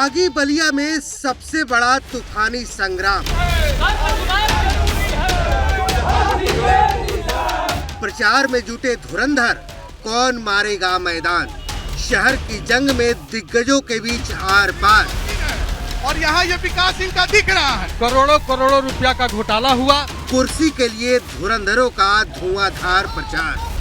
बागी बलिया में सबसे बड़ा तूफानी संग्राम। प्रचार में जुटे धुरंधर, कौन मारेगा मैदान। शहर की जंग में दिग्गजों के बीच आर पार। और यहाँ ये विकास इनका दिख रहा है। करोड़ों करोड़ों रुपया का घोटाला हुआ। कुर्सी के लिए धुरंधरों का धुआंधार प्रचार।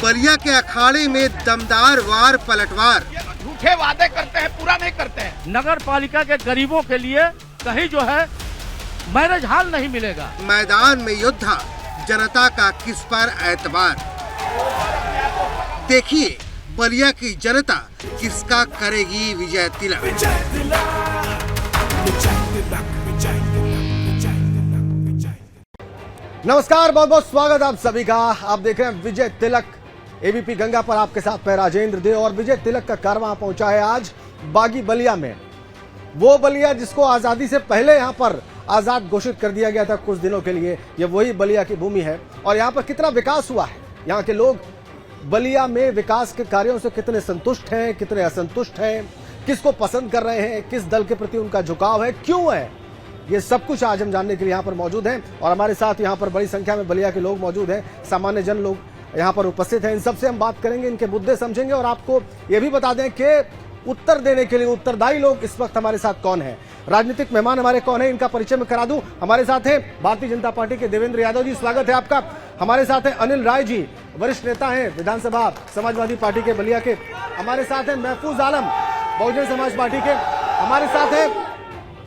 बलिया के अखाड़े में दमदार वार पलटवार। झूठे वादे करते हैं, पूरा नहीं करते हैं। नगर पालिका के गरीबों के लिए कहीं जो है मैरिज हॉल नहीं मिलेगा। मैदान में योद्धा, जनता का किस पर एतबार। देखिए बलिया की जनता किसका करेगी विजय तिलक। नमस्कार, बहुत बहुत स्वागत आप सभी का। आप देख रहे हैं विजय तिलक। एबीपी गंगा पर आपके साथ मैं राजेंद्र दे। और विजय तिलक का कारवां पहुंचा है आज बागी बलिया में। वो बलिया जिसको आजादी से पहले यहां पर आजाद घोषित कर दिया गया था कुछ दिनों के लिए। ये वही बलिया की भूमि है। और यहां पर कितना विकास हुआ है, यहाँ के लोग बलिया में विकास के कार्यों से कितने संतुष्ट हैं, कितने असंतुष्ट हैं, किसको पसंद कर रहे हैं, किस दल के प्रति उनका झुकाव है, क्यों है, ये सब कुछ आज हम जानने के लिए यहाँ पर मौजूद हैं। और हमारे साथ यहाँ पर बड़ी संख्या में बलिया के लोग मौजूद हैं, सामान्य जन लोग यहाँ पर उपस्थित हैं। इन सबसे हम बात करेंगे, इनके मुद्दे समझेंगे और आपको ये भी बता दें कि उत्तर देने के लिए उत्तरदायी लोग इस वक्त हमारे साथ कौन है, राजनीतिक मेहमान हमारे कौन है, इनका परिचय मैं करा दूं। हमारे साथ हैं भारतीय जनता पार्टी के देवेंद्र यादव जी, स्वागत है आपका। हमारे साथ हैं अनिल राय जी, वरिष्ठ नेता हैं विधानसभा समाजवादी पार्टी के बलिया के। हमारे साथ हैं महफूज आलम, बहुजन समाज पार्टी के। हमारे साथ हैं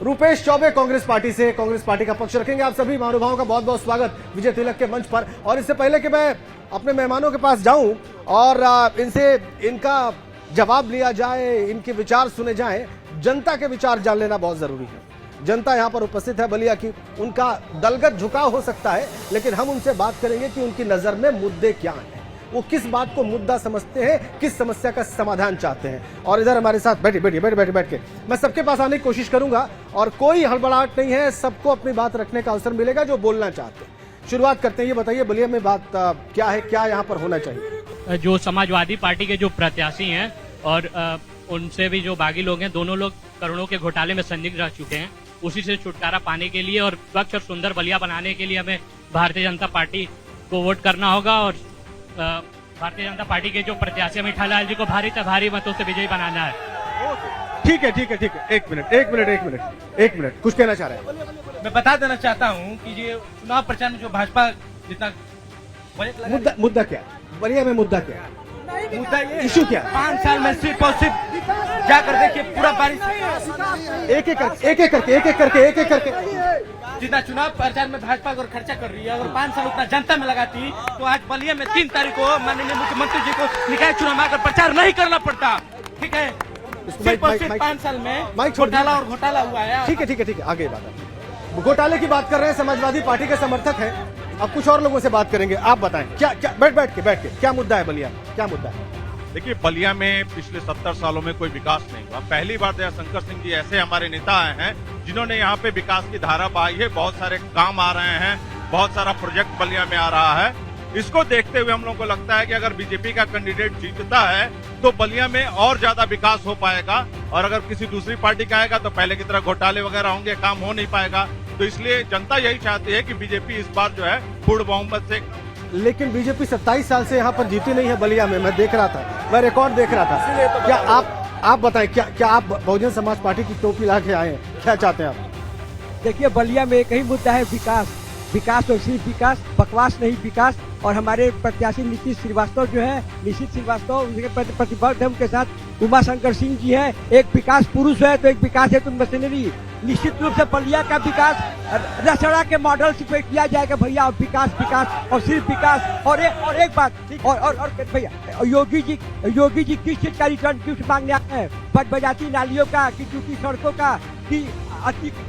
रूपेश चौबे, कांग्रेस पार्टी से, कांग्रेस पार्टी का पक्ष रखेंगे। आप सभी महानुभावों का बहुत बहुत स्वागत विजय तिलक के मंच पर। और इससे पहले कि मैं अपने मेहमानों के पास जाऊं और इनसे इनका जवाब लिया जाए, इनके विचार सुने जाएं, जनता के विचार जान लेना बहुत जरूरी है। जनता यहाँ पर उपस्थित है बलिया की, उनका दलगत झुकाव हो सकता है, लेकिन हम उनसे बात करेंगे कि उनकी नजर में मुद्दे क्या हैं, वो किस बात को मुद्दा समझते हैं, किस समस्या का समाधान चाहते हैं। और इधर हमारे साथ बैठ के मैं सबके पास आने की कोशिश करूंगा और कोई हड़बड़ाहट नहीं है, सबको अपनी बात रखने का अवसर मिलेगा जो बोलना चाहते हैं। शुरुआत करते हैं, ये बताइए बलिया में बात क्या है, क्या यहाँ पर होना चाहिए। जो समाजवादी पार्टी के जो प्रत्याशी हैं और उनसे भी जो बागी लोग हैं, दोनों लोग करोड़ों के घोटाले में संदिग्ध रह चुके हैं। उसी से छुटकारा पाने के लिए और स्वच्छ और सुंदर बलिया बनाने के लिए हमें भारतीय जनता पार्टी को वोट करना होगा। और भारतीय जनता पार्टी के जो प्रत्याशी मिठालाल जी को भारी मतों से विजयी बनाना है। ठीक है। एक मिनट, कुछ कहना चाह रहे हैं? मैं बता देना चाहता हूँ कि ये चुनाव प्रचार में जो भाजपा जितना मुद्दा क्या है बलिया में, मुद्दा क्या है, मुद्दा ये इशू क्या? 5 साल में सिर्फ और सिर्फ जाकर देखिए पूरा बारिश एक एक करके जितना चुनाव प्रचार में भाजपा अगर खर्चा कर रही है, अगर 5 साल उतना जनता में लगाती तो आज बलिया में 3 तारीख को माननीय मुख्यमंत्री जी को निकाय चुनाव आकर प्रचार नहीं करना पड़ता। ठीक है, सिर्फ और सिर्फ 5 साल में घोटाला और घोटाला हुआ है। ठीक है, आगे बात। घोटाले की बात कर रहे हैं, समाजवादी पार्टी के समर्थक हैं। अब कुछ और लोगों से बात करेंगे, आप बताएं क्या बैठ के क्या मुद्दा है बलिया, क्या मुद्दा है? देखिए, बलिया में पिछले 70 सालों में कोई विकास नहीं हुआ। पहली बार दया शंकर सिंह जी ऐसे हमारे नेता आए हैं जिन्होंने यहाँ पे विकास की धारा बहाई है। बहुत सारे काम आ रहे हैं, बहुत सारा प्रोजेक्ट बलिया में आ रहा है। इसको देखते हुए हम लोगों को लगता है कि अगर बीजेपी का कैंडिडेट जीतता है तो बलिया में और ज्यादा विकास हो पाएगा। और अगर किसी दूसरी पार्टी का आएगा तो पहले की तरह घोटाले वगैरह होंगे, काम हो नहीं पाएगा। तो इसलिए जनता यही चाहती है कि बीजेपी इस बार जो है पूर्ण बहुमत से। लेकिन बीजेपी 27 साल से यहाँ पर जीती नहीं है बलिया में। मैं देख रहा था, मैं रिकॉर्ड देख रहा था। क्या आप बताएं, क्या आप बहुजन समाज पार्टी की टोपी ला के आए हैं, क्या चाहते हैं आप? देखिए, बलिया में एक ही मुद्दा है, विकास और सिर्फ विकास, बकवास नहीं, विकास। और हमारे प्रत्याशी नीतीश श्रीवास्तव जो है, उनके प्रतिबद्ध है, उनके साथ उमा शंकर सिंह जी है। एक विकास पुरुष है तो एक विकास है तो मशीनरी। निश्चित रूप से बलिया का विकास रसड़ा के मॉडल से किया जाएगा भैया। विकास और सिर्फ विकास। और एक बात और भैया, योगी जी किस चीज का रिटर्न गिफ्ट मांगने आए हैं? बजाती नालियों का, कि टूटी सड़कों का, कि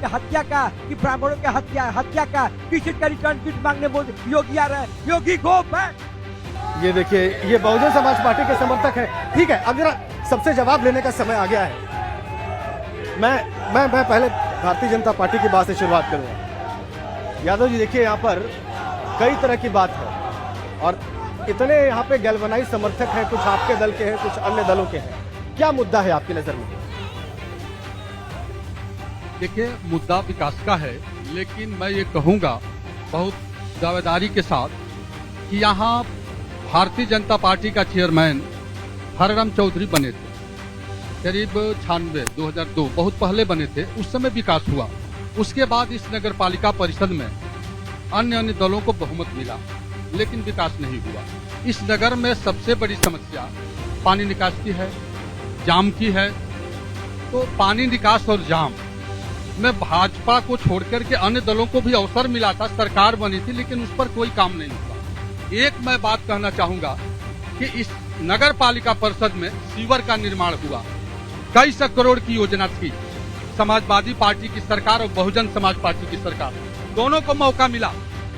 हत्या का, कि ब्राह्मणों के हत्या का, किस चीज का रिटर्न गिफ्ट मांगने योगी आ रहा है? योगी गो बैक। ये देखिए, ये बहुजन समाज पार्टी के समर्थक है। ठीक है, अब जरा सबसे जवाब लेने का समय आ गया है। मैं पहले भारतीय जनता पार्टी की बात से शुरुआत करूंगा। यादव जी, देखिए यहाँ पर कई तरह की बात है और इतने यहाँ पे गैल्वनाइज समर्थक हैं, कुछ आपके दल के हैं, कुछ अन्य दलों के हैं। क्या मुद्दा है आपकी नजर में? देखिए, मुद्दा विकास का है, लेकिन मैं ये कहूंगा बहुत दावेदारी के साथ कि यहाँ भारतीय जनता पार्टी का चेयरमैन हरराम चौधरी बने थे, करीब 96 2002 बहुत पहले बने थे। उस समय विकास हुआ। उसके बाद इस नगर पालिका परिषद में अन्य दलों को बहुमत मिला, लेकिन विकास नहीं हुआ। इस नगर में सबसे बड़ी समस्या पानी निकास की है, जाम की है। तो पानी निकास और जाम में भाजपा को छोड़कर के अन्य दलों को भी अवसर मिला था, सरकार बनी थी, लेकिन उस पर कोई काम नहीं हुआ। एक मैं बात कहना चाहूंगा कि इस नगर पालिका परिषद में सीवर का निर्माण हुआ, कई सौ करोड़ की योजना थी। समाजवादी पार्टी की सरकार और बहुजन समाज पार्टी की सरकार दोनों को मौका मिला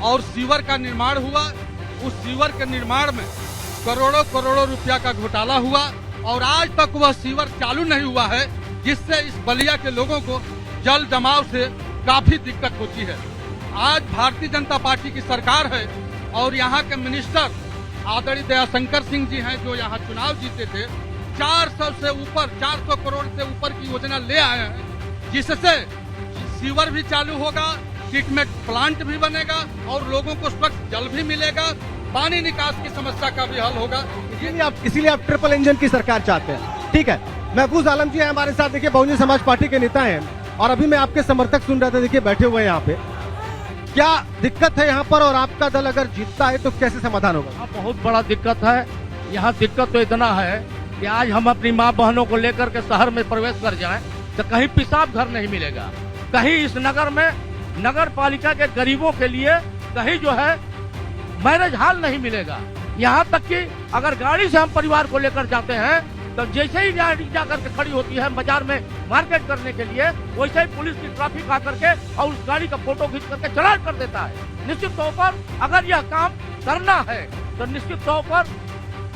और सीवर का निर्माण हुआ। उस सीवर के निर्माण में करोड़ों रुपया का घोटाला हुआ और आज तक वह सीवर चालू नहीं हुआ है, जिससे इस बलिया के लोगों को जल जमाव से काफी दिक्कत होती है। आज भारतीय जनता पार्टी की सरकार है और यहाँ के मिनिस्टर आदरणीय दयाशंकर सिंह जी हैं, जो यहाँ चुनाव जीते थे। 400 करोड़ से ऊपर की योजना ले आए हैं, जिससे सीवर भी चालू होगा, ट्रीटमेंट प्लांट भी बनेगा और लोगों को स्वच्छ जल भी मिलेगा, पानी निकास की समस्या का भी हल होगा। इसीलिए आप ट्रिपल इंजन की सरकार चाहते हैं। ठीक है, महफूज आलम जी हैं हमारे साथ। देखिए, बहुजन समाज पार्टी के नेता हैं और अभी मैं आपके समर्थक सुन रहा था। देखिए, बैठे हुए हैं यहाँ पे। क्या दिक्कत है यहाँ पर और आपका दल अगर जीतता है तो कैसे समाधान होगा? बहुत बड़ा दिक्कत है। यहाँ दिक्कत तो इतना है कि आज हम अपनी माँ बहनों को लेकर के शहर में प्रवेश कर जाएं तो कहीं पेशाब घर नहीं मिलेगा, कहीं इस नगर में नगर पालिका के गरीबों के लिए कहीं जो है मैरिज हॉल नहीं मिलेगा। यहाँ तक कि अगर गाड़ी से हम परिवार को लेकर जाते हैं तो जैसे ही गाड़ी जाकर के खड़ी होती है बाजार में मार्केट करने के लिए, वैसे ही पुलिस की ट्रैफिक आकर के और उस गाड़ी का फोटो खींच करके चलान कर देता है। निश्चित तौर पर अगर यह काम करना है तो निश्चित तौर पर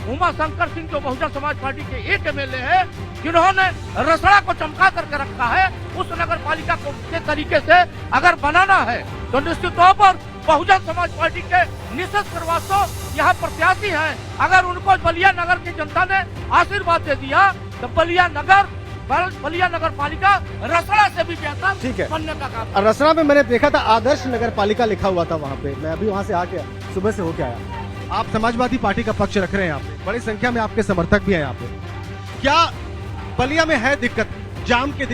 उमा शंकर सिंह जो बहुजन समाज पार्टी के एक एमएलए है, जिन्होंने रसड़ा को चमका करके रखा है, उस नगर पालिका को के तरीके से अगर बनाना है तो निश्चित तौर पर बहुजन समाज पार्टी के निशा श्रीवास्तव यहाँ प्रत्याशी हैं। अगर उनको बलिया नगर की जनता ने आशीर्वाद दे दिया तो बलिया नगर पालिका रसड़ा से भी बेहतर बनने का काम। रसड़ा में मैंने देखा था आदर्श नगर पालिका लिखा हुआ था वहाँ पे। मैं अभी वहाँ से आके सुबह से होके आया। आप समाजवादी पार्टी का पक्ष रख रहे हैं यहाँ पे, बड़ी संख्या में आपके समर्थक भी हैं यहाँ पे। क्या बलिया में है दिक्कत? जाम की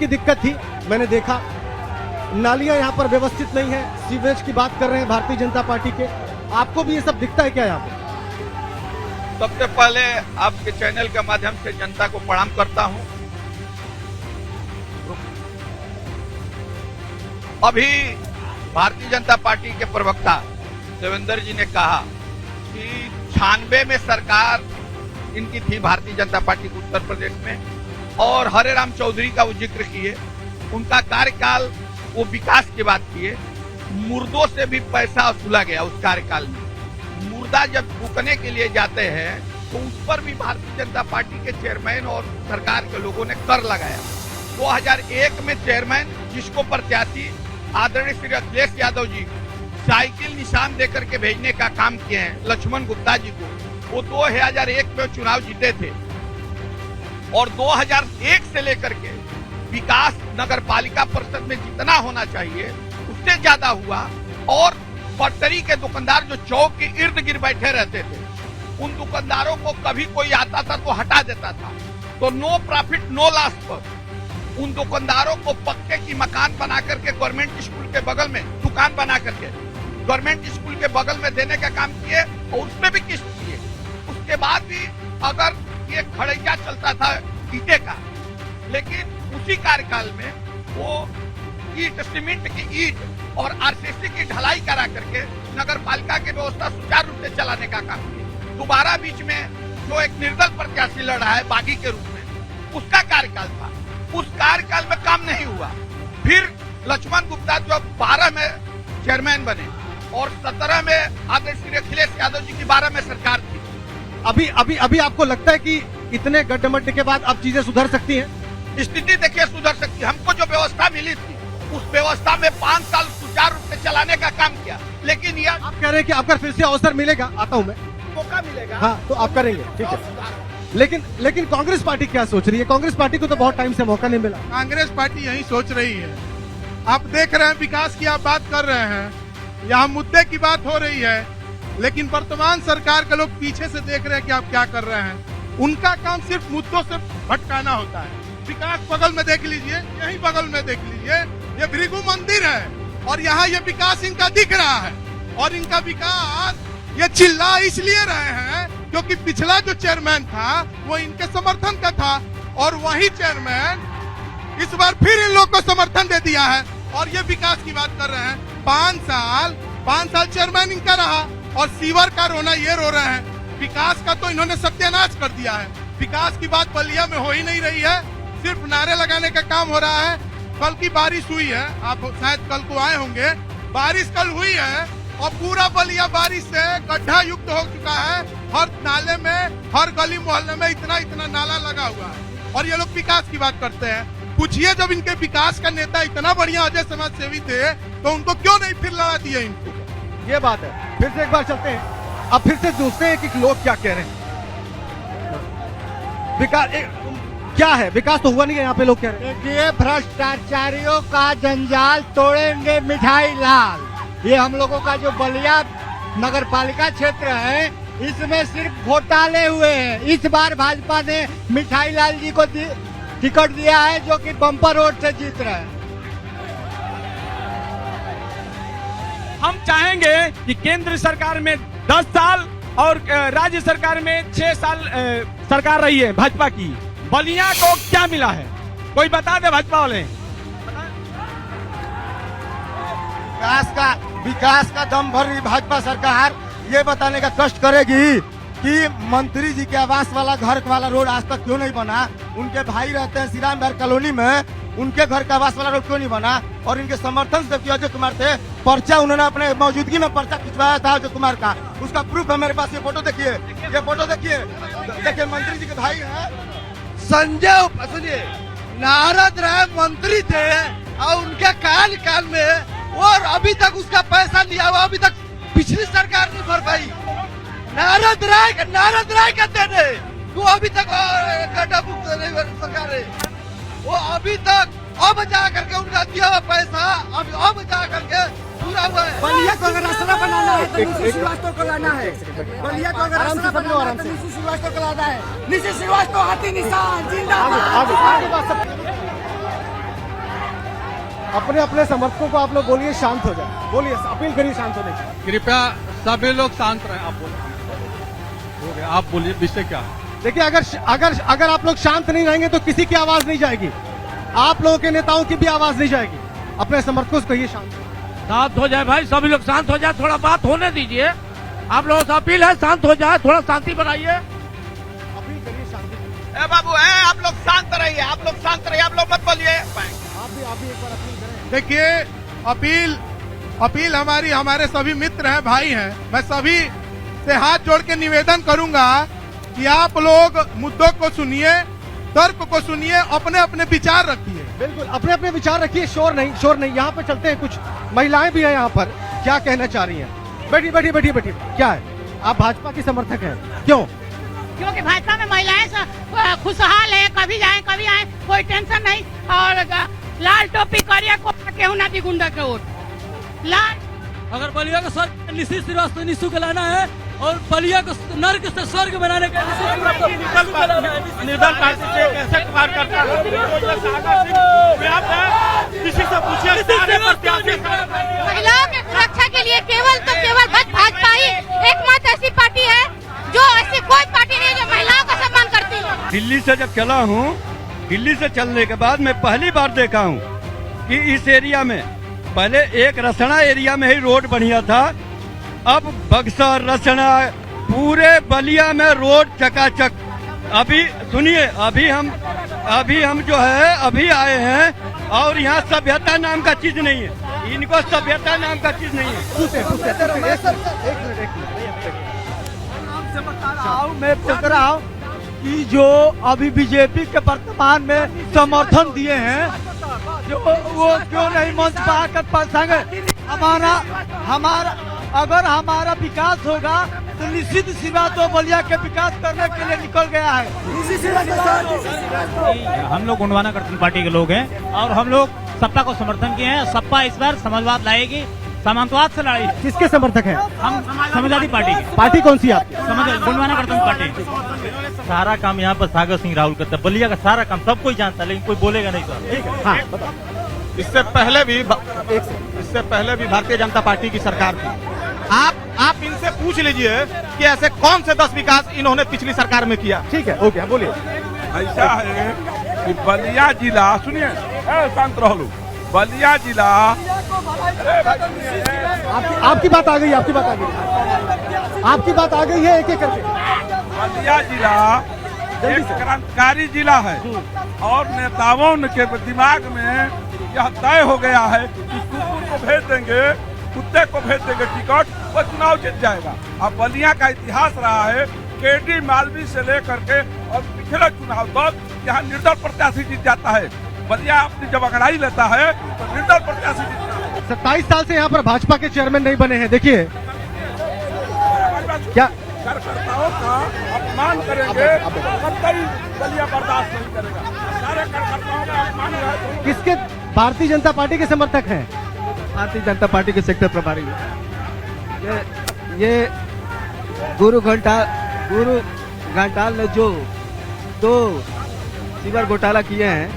दिक्कत थी, मैंने देखा। नालियां यहाँ पर व्यवस्थित नहीं है, सीवेज की बात कर रहे हैं भारतीय जनता पार्टी के। आपको भी ये सब दिखता है क्या यहाँ पे? सबसे पहले आपके चैनल के माध्यम से जनता को प्रणाम करता हूं। अभी भारतीय जनता पार्टी के प्रवक्ता देवेंद्र जी ने कहा कि 96 में सरकार इनकी थी भारतीय जनता पार्टी के उत्तर प्रदेश में, और हरेराम चौधरी का वो जिक्र किए। उनका कार्यकाल वो विकास की बात किए। मुर्दों से भी पैसा वसूला गया उस कार्यकाल में। मुर्दा जब फूकने के लिए जाते हैं तो उस पर भी भारतीय जनता पार्टी के चेयरमैन और सरकार के लोगों ने कर लगाया। 2001 में चेयरमैन, जिसको प्रत्याशी आदरणीय श्री अखिलेश यादव जी साइकिल निशान देकर के भेजने का काम किए हैं लक्ष्मण गुप्ता जी को, वो 2001 में चुनाव जीते थे। और 2001 से लेकर के विकास नगर पालिका परिषद में जितना होना चाहिए उससे ज्यादा हुआ। और पटरी के दुकानदार जो चौक के इर्द गिर्द बैठे रहते थे, उन दुकानदारों को कभी कोई आता था तो हटा देता था। तो नो प्रॉफिट नो लॉस पर उन दुकानदारों को पक्के की मकान बना करके गवर्नमेंट स्कूल के बगल में दुकान बना करके गवर्नमेंट स्कूल के बगल में देने का काम किए और उसमें भी किस्त किए। उसके बाद भी अगर ये खड़ैया चलता था ईटे का, लेकिन उसी कार्यकाल में वो ईट, सीमेंट की ईट और आरसीसी की ढलाई करा करके नगर पालिका की व्यवस्था सुचारू रूप से चलाने का काम किया। दोबारा बीच में जो एक निर्दल प्रत्याशी लड़ा है बागी के रूप में, उसका कार्यकाल था। उस कार्यकाल में काम नहीं हुआ। फिर लक्ष्मण गुप्ता जो 12 में चेयरमैन बने और 17 में आदरणीय श्री अखिलेश यादव जी की 12 में सरकार थी। अभी आपको लगता है कि इतने गड्ढे के बाद अब चीजें सुधर सकती हैं? स्थिति देखिए सुधर सकती है। हमको जो व्यवस्था मिली थी उस व्यवस्था में 5 साल सुचारू रूप से चलाने का काम किया, लेकिन यह आप कह रहे हैं कि आपका फिर से अवसर मिलेगा, आता हूं मैं, मौका मिलेगा। हाँ, तो आप करेंगे, ठीक है। लेकिन कांग्रेस पार्टी क्या सोच रही है? कांग्रेस पार्टी को तो बहुत टाइम से मौका नहीं मिला। कांग्रेस पार्टी यही सोच रही है। आप देख रहे हैं विकास की आप बात कर रहे हैं, यहाँ मुद्दे की बात हो रही है, लेकिन वर्तमान सरकार के लोग पीछे से देख रहे हैं कि आप क्या कर रहे हैं। उनका काम सिर्फ मुद्दों से भटकाना होता है। विकास बगल में देख लीजिए, यही बगल में देख लीजिए, ये भृगु मंदिर है और यहाँ ये विकास इनका दिख रहा है। और इनका विकास ये चिल्ला इसलिए रहे हैं क्योंकि पिछला जो चेयरमैन था वो इनके समर्थन का था और वही चेयरमैन इस बार फिर इन लोग को समर्थन दे दिया है और ये विकास की बात कर रहे हैं। 5 साल चेयरमैन इनका रहा और सीवर का रोना ये रो रहे हैं। विकास का तो इन्होंने सत्यानाश कर दिया है। विकास की बात बलिया में हो ही नहीं रही है, सिर्फ नारे लगाने का काम हो रहा है। कल की बारिश हुई है, आप शायद कल को आए होंगे, बारिश कल हुई है और पूरा बलिया बारिश से गड्ढा युक्त हो चुका है। हर नाले में, हर गली मोहल्ले में इतना नाला लगा हुआ है और ये लोग विकास की बात करते हैं। पूछिए जब इनके विकास का नेता इतना बढ़िया अजय समाज सेवी थे तो उनको क्यों नहीं फिर लड़ा दिए इनको? ये बात है। फिर से एक बार चलते हैं, अब फिर से दूसरे हैं कि लोग क्या कह रहे हैं। विकास क्या है? विकास तो हुआ नहीं है यहाँ पे, लोग कह रहे हैं। देखिए, भ्रष्टाचारियों का जंजाल तोड़ेंगे मिठाई लाल। ये हम लोगों का जो बलिया नगर पालिका क्षेत्र है इसमें सिर्फ घोटाले हुए हैं। इस बार भाजपा ने मिठाई लाल जी को टिकट दिया है जो कि बम्पर वोट से जीत रहे हैं। हम चाहेंगे कि केंद्र सरकार में 10 साल और राज्य सरकार में 6 साल सरकार रही है भाजपा की। बलिया को क्या मिला है? कोई बता दे भाजपा वाले। विकास का दम भर रही भाजपा सरकार ये बताने का कष्ट करेगी कि मंत्री जी के आवास वाला घर वाला रोड आज तक क्यों नहीं बना। उनके भाई रहते हैं श्रीराम बिहार कॉलोनी में, उनके घर का आवास वाला रोड क्यों नहीं बना। और इनके समर्थन से अजय कुमार थे, पर्चा उन्होंने अपने मौजूदगी में पर्चा खिंचवाया था अजय कुमार का। उसका प्रूफ है मेरे पास। ये फोटो देखिए, ये फोटो देखिए, देखिए मंत्री जी के भाई है। संजय सुनिए, नारद राय मंत्री थे और उनके काल में और अभी तक उसका पैसा लिया हुआ अभी तक पिछली सरकार नहीं भर पाई। नारद राय कहते थे वो अभी तक गड्ढा मुक्त नहीं सरकार है। वो अभी तक अब जा करके उनका दिया हुआ पैसा अब जा करके पूरा हुआ है। बलिया को अगर रास्ता बनाना है तो निशी श्रीवास्तव को लाना है। बलिया को अगर रास्ता बनाना है तो निशी श्रीवास्तव को लाना है। निशी श्रीवास्तव हाथी निशान जिंदाबाद। अपने अपने समर्थकों को आप लोग बोलिए शांत हो जाए, बोलिए, अपील करिए शांत होने की। कृपया सभी लोग शांत रहें। आप बोलिए, आप बोलिए, विषय क्या है? देखिए, अगर आप लोग शांत नहीं रहेंगे तो किसी की आवाज नहीं जाएगी, आप लोगों के नेताओं की भी आवाज नहीं जाएगी। अपने समर्थकों से कहिए शांत हो जाए भाई, सभी लोग शांत हो जाए, थोड़ा बात होने दीजिए। आप लोगों से अपील है शांत हो जाए, थोड़ा शांति बनाइए। अपील करिए शांति। बाबू आप लोग शांत रहिए, आप लोग शांत रहिए, आप लोग मत बोलिए। आप भी एक बार अपील करें। देखिए, अपील हमारे सभी मित्र हैं, भाई हैं। मैं सभी से हाथ जोड़ के निवेदन करूंगा कि आप लोग मुद्दों को सुनिए, तर्क को सुनिए, अपने अपने विचार रखिए। बिल्कुल, अपने अपने विचार रखिए, शोर नहीं। यहाँ पे चलते हैं, कुछ महिलाएं भी हैं यहाँ पर, क्या कहना चाह रही हैं? बैठी। क्या है? आप भाजपा की समर्थक हैं, क्यों? क्योंकि भाजपा में महिलाएं खुशहाल है, कभी जाए कभी आए, कोई टेंशन नहीं। और लाल टोपी करिया को केहू ना दी गुंडा के वोट लाल। अगर बलिया का स्वर्ग निशी श्रीवास्तव निशु को लाना है और बलिया को नर्क से स्वर्ग बनाने का निर्दल पार्टी से कैसे कुमार करता है, किसी से पूछिए। महिलाओं की सुरक्षा के लिए केवल भाजपा ही एकमात्र ऐसी पार्टी है जो ऐसी कोई पार्टी नहीं जो महिलाओं का सम्मान करती है। दिल्ली से जब चला हूँ, दिल्ली से चलने के बाद मैं पहली बार देखा हूँ कि इस एरिया में पहले एक रसना एरिया में ही रोड बढ़िया था, अब बक्सर रसना पूरे बलिया में रोड चकाचक। अभी सुनिए, अभी हम जो है अभी आए हैं और यहाँ सभ्यता नाम का चीज नहीं है, इनको सभ्यता नाम का चीज नहीं है। मैं पूछ रहा हूँ कि जो अभी बीजेपी के वर्तमान में समर्थन दिए हैं जो वो क्यों नहीं मंच पर आकर हमारा अगर हमारा विकास होगा तो निश्चित सी बात वो बलिया के विकास करने के लिए निकल गया है। हम लोग गोंडवाना गठबंधन पार्टी के लोग हैं और हम लोग सपा को समर्थन किए हैं। सपा इस बार समाजवाद लाएगी, सामंतवाद से लड़ाई। किसके समर्थक हैं? हम समाजवादी पार्टी के। पार्टी कौन सी आपकी? गोंडवाना गठबंधन पार्टी। सारा काम यहाँ पर सागर सिंह राहुल करता है। बलिया का सारा काम सब कोई जानता है, लेकिन कोई बोलेगा नहीं सर। हाँ बताओ। इससे पहले भी भारतीय जनता पार्टी की सरकार थी। आप इनसे पूछ लीजिए कि ऐसे कौन से 10 विकास इन्होंने पिछली सरकार में किया। ठीक है, ओके, बोलिए। ऐसा है कि बलिया जिला, सुनिए शांत रहो लोग, बलिया जिला आपकी बात आ गई, आपकी बात आ गई, आपकी बात आ गई है, एक एक करके। बलिया जिला एक क्रांतिकारी जिला है और नेताओं के दिमाग में यह तय हो गया है कि कुकुर को भेज देंगे, कुत्ते को भेज देंगे टिकट, वो चुनाव जीत जाएगा। अब बलिया का इतिहास रहा है केडी मालवी से लेकर के और पिछले चुनाव तक यहाँ निर्दल प्रत्याशी जीत जाता है। बलिया अपनी जब अगड़ाई लेता है तो निर्दल प्रत्याशी जीतता है। 27 साल से यहाँ पर भाजपा के चेयरमैन नहीं बने हैं, देखिए क्या कार्यकर्ताओं का अपमान करेंगे, कतई बलिया बर्दाश्त नहीं करेगा। सारे कार्यकर्ताओं का अपमान है। किसके? भारतीय जनता पार्टी के समर्थक हैं? भारतीय जनता पार्टी के सेक्टर प्रभारी ये गुरु घंटाल ने जो 2 सीवर घोटाला किए हैं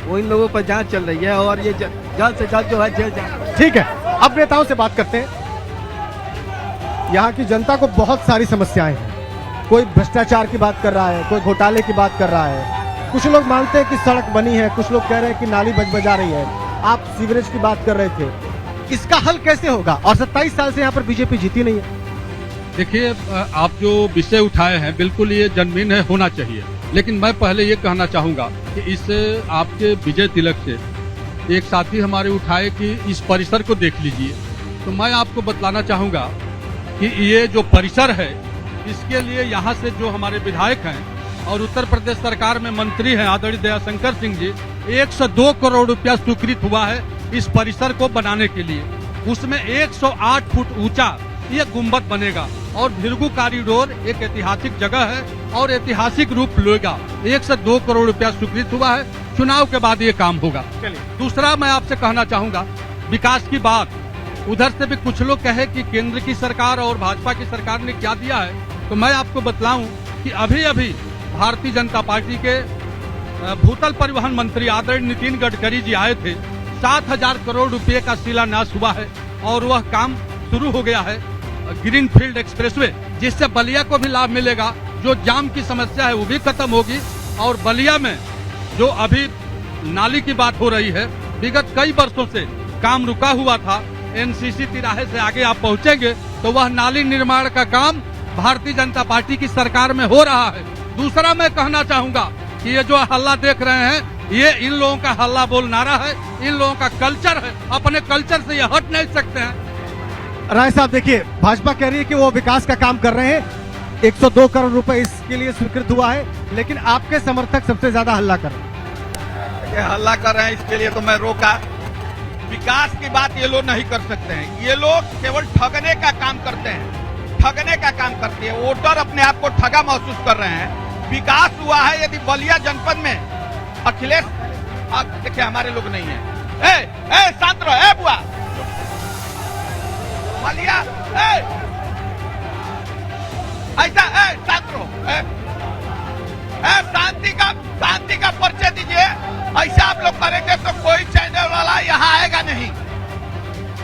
वो इन लोगों पर जांच चल रही है और ये जल्द से जल्द जो है जेल जाए। ठीक है, अब नेताओं से बात करते हैं। यहाँ की जनता को बहुत सारी समस्याएं हैं। कोई भ्रष्टाचार की बात कर रहा है, कोई घोटाले की बात कर रहा है, कुछ लोग मानते हैं कि सड़क बनी है, कुछ लोग कह रहे हैं कि नाली बजा रही है, आप सीवरेज की बात कर रहे थे। इसका हल कैसे होगा? और 27 साल से यहाँ पर बीजेपी जीती नहीं है। देखिए, आप जो विषय उठाए हैं बिल्कुल ये जनमीन है, होना चाहिए। लेकिन मैं पहले ये कहना चाहूंगा कि इस आपके विजय तिलक से एक साथी हमारे उठाए कि इस परिसर को देख लीजिए, तो मैं आपको बतलाना चाहूंगा कि ये जो परिसर है इसके लिए यहाँ से जो हमारे विधायक हैं और उत्तर प्रदेश सरकार में मंत्री हैं आदरणीय दयाशंकर सिंह जी, 102 करोड़ रुपया स्वीकृत हुआ है इस परिसर को बनाने के लिए। उसमें 108 फुट ऊंचा ये गुम्बद बनेगा और भिरगू कॉरिडोर एक ऐतिहासिक जगह है और ऐतिहासिक रूप लेगा। 102 करोड़ रुपया स्वीकृत हुआ है, चुनाव के बाद ये काम होगा। दूसरा मैं आपसे कहना चाहूंगा विकास की बात, उधर से भी कुछ लोग कहे कि केंद्र की सरकार और भाजपा की सरकार ने क्या दिया है, तो मैं आपको बतलाऊं कि अभी अभी भारतीय जनता पार्टी के भूतल परिवहन मंत्री आदरणीय नितिन गडकरी जी आए थे। 7,000 करोड़ रुपए का शिलान्यास हुआ है और वह काम शुरू हो गया है, ग्रीन फील्ड एक्सप्रेसवे, जिससे बलिया को भी लाभ मिलेगा। जो जाम की समस्या है वो भी खत्म होगी और बलिया में जो अभी नाली की बात हो रही है, विगत कई वर्षों से काम रुका हुआ था। एनसीसी तिराहे से आगे आप पहुंचेंगे तो वह नाली निर्माण का काम भारतीय जनता पार्टी की सरकार में हो रहा है। दूसरा मैं कहना चाहूंगा कि ये जो हल्ला देख रहे हैं, ये इन लोगों का हल्ला बोल नारा है, इन लोगों का कल्चर है। अपने कल्चर से ये हट नहीं सकते हैं। राय साहब देखिए, भाजपा कह रही है कि वो विकास का काम कर रहे हैं, 102 करोड़ रुपए इसके लिए स्वीकृत हुआ है, लेकिन आपके समर्थक सबसे ज्यादा हल्ला कर रहे हैं। हल्ला कर रहे हैं इसके लिए तो मैं रोका। विकास की बात ये लोग नहीं कर सकते हैं, ये लोग केवल ठगने का काम करते हैं, ठगने का काम करते हैं। वोटर अपने आप को ठगा महसूस कर रहे हैं। विकास हुआ है यदि बलिया जनपद में अखिलेश, देखिए हमारे लोग नहीं है। ए शांत रहो, ए बुआ बलिया, ऐसा शांत रहो, शांति का परिचय दीजिए। ऐसा आप लोग करेंगे तो कोई चैनल वाला यहाँ आएगा नहीं।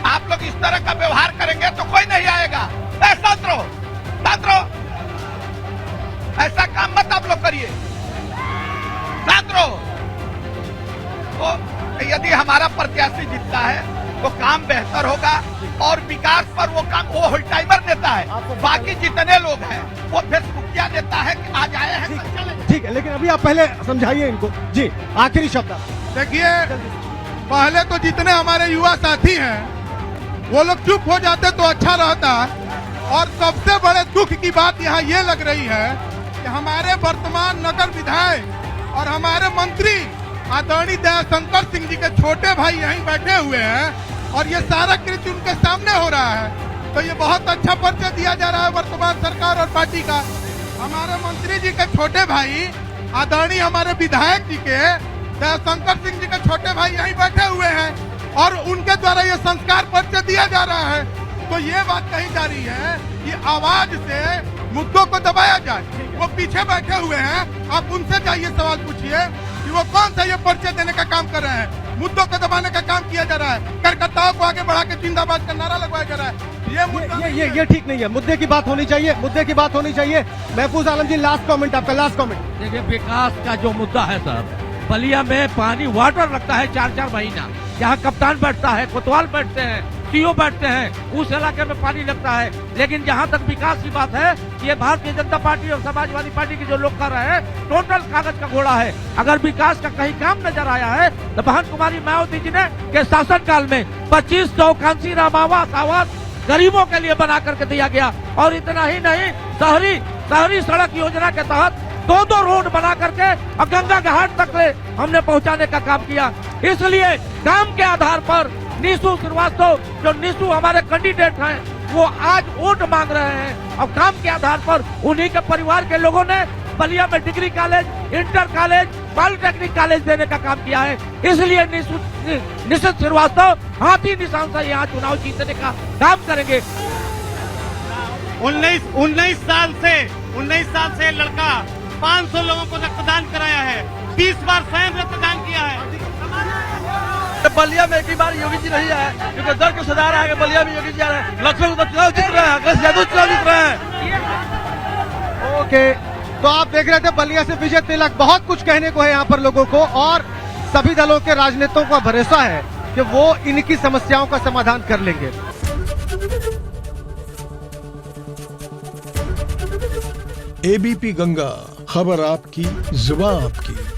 आप लोग इस तरह का व्यवहार करेंगे तो कोई नहीं आएगा। शांत रहो, शांत रहो, ऐसा काम मत आप लोग करिए, शांत रहो। तो यदि हमारा प्रत्याशी जीतता है तो काम बेहतर होगा और विकास पर वो काम, वो होल टाइमर नेता है, बाकी जितने लोग हैं वो फेसबुकिया नेता है कि आज आए हैं तो चले। ठीक है, लेकिन अभी आप पहले समझाइए इनको जी, आखिरी शब्द। देखिए, पहले तो जितने हमारे युवा साथी हैं वो लोग चुप हो जाते तो अच्छा रहता। और सबसे बड़े दुख की बात यहाँ ये लग रही है कि हमारे वर्तमान नगर विधायक और हमारे मंत्री आदरणीय दयाशंकर सिंह जी के छोटे भाई यहीं बैठे हुए हैं और ये सारा कृत्य उनके सामने हो रहा है। तो ये बहुत अच्छा परिचय दिया जा रहा है वर्तमान सरकार और पार्टी का। हमारे मंत्री जी के छोटे भाई आदरणीय हमारे विधायक जी के शंकर सिंह जी के छोटे भाई यहीं बैठे हुए हैं और उनके द्वारा ये संस्कार परिचय दिया जा रहा है। तो ये बात कही जा रही है कि आवाज से मुद्दों को दबाया जाए। वो पीछे बैठे हुए हैं, आप उनसे जाइए सवाल पूछिए कि वो कौन सा ये परिचय देने का काम कर रहे हैं। मुद्दों को दबाने का काम किया जा रहा है, कार्यकर्ताओं को आगे बढ़ा के जिंदाबाद का नारा लगवाया जा रहा है। ये ठीक नहीं है। मुद्दे की बात होनी चाहिए, मुद्दे की बात होनी चाहिए। महफूज आलम जी, लास्ट कमेंट आपका, लास्ट कमेंट। देखिए, विकास का जो मुद्दा है सर, बलिया में पानी वाटर लगता है 4-4 महीना। यहाँ कप्तान बैठता है, कोतवाल बैठते हैं, सीओ बैठते हैं, उस इलाके में पानी लगता है। लेकिन जहाँ तक विकास की बात है, ये भारतीय जनता पार्टी और समाजवादी पार्टी के जो लोग कर रहे हैं, टोटल कागज का घोड़ा है। अगर विकास का कहीं काम नजर आया है तो बहन कुमारी मायावती जी ने के शासनकाल में 2500 कांसीराम आवास गरीबों के लिए बना करके दिया गया। और इतना ही नहीं, शहरी सड़क योजना के तहत 2-2 रोड बना करके और गंगा घाट तक हमने पहुंचाने का काम किया। इसलिए काम के आधार पर निशु श्रीवास्तव, जो निशु हमारे कैंडिडेट हैं, वो आज वोट मांग रहे हैं और काम के आधार पर उन्हीं के परिवार के लोगों ने बलिया में degree college, inter college, polytechnic college देने का काम किया है। इसलिए निश्चित श्रीवास्तव हाथी निशान से यहाँ चुनाव जीतने का काम करेंगे। 19 साल से लड़का 500 लोगों को रक्तदान कराया है, 20 बार स्वयं रक्तदान किया है। बलिया में एक ही बार योगी जी नहीं आए, क्योंकि दर को सजा रहा है कि बलिया में योगी जी आ रहे हैं। लक्ष्मण तो चुनाव जीत रहे हैं, अखिलेश यादव चुनाव जीत रहे हैं। ओके, तो आप देख रहे थे बलिया से विजय तिलक। बहुत कुछ कहने को है यहाँ पर लोगों को, और सभी दलों के राजनेताओं का भरोसा है कि वो इनकी समस्याओं का समाधान कर लेंगे। एबीपी गंगा, खबर आपकी, जुबान आपकी।